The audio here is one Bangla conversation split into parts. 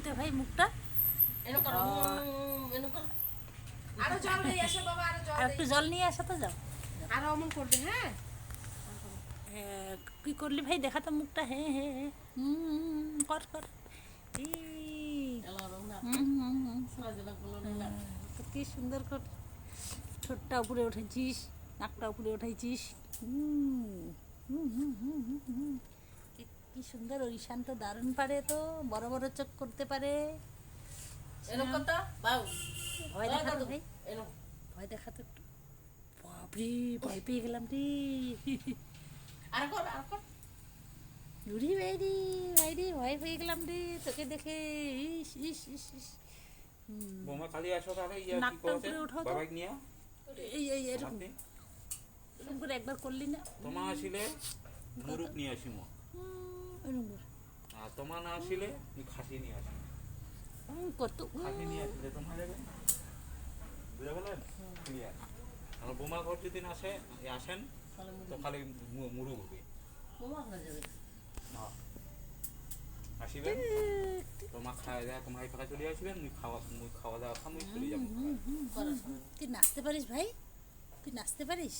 লাগছে ভাই মুখটা? আরো জল নিয়ে এসো বাবা, আরো জল আর একটু জল নিয়ে আসো তো, যাও। আরো অমন করবে। হ্যাঁ হ্যাঁ, কি করলি ভাই, দেখা তো মুখটা। হ্যাঁ হ্যাঁ হ্যাঁ, কর কর। এই, তো কি সুন্দর কর, ঠোঁটটা উপরে উঠেছিস, নাকটা উপরে উঠেছিস। কি সুন্দর। ওই ঈশান তো দারুণ পারে, তো বড় বড় চোখ করতে পারে। ভয় দেখাতো ভাই, ভয় দেখাতো একটু। বাপরে, ভয় পেয়ে গেলাম রে। উড়ি বাইরি বাইরি, ভয় পেয়ে গেলাম রে তোকে দেখে। ইস ইস ইস ইস। বোমা কালি আসো তাহলে, ইয়া কি নাকটা করতে উপরে উঠাও তো। বাবাকে নিয়ে এই এই এরকম এরকম করে একবার করলি না? তোমা আসিলে মুরুক নিয়ে আসিমো, এরকম করে। আর তোমা না আসিলে খাসি নিয়ে আসিম। কত খাসি নিয়ে আসলে তোমার যাবে, বুঝে গেলেন? ক্লিয়ার। আর বোমা ঘর যদি আসেন তো খালি মুরুক হবে। হ্যাঁ, আসিবেন, তোমার খাওয়া দাওয়া, তোমার ফাঁকা চলে আসবেন, মুই খাওয়া দাওয়া খামুই চলে যাবো। তুই নাচতে পারিস ভাই? তুই নাচতে পারিস?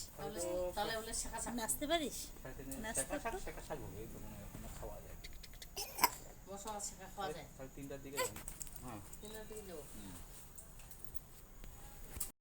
নাচতে পারিস? শেখা শাক হবে তো, মনে হয় খাওয়া যায়। তাহলে 3টার দিকে যাবেন। হ্যাঁ,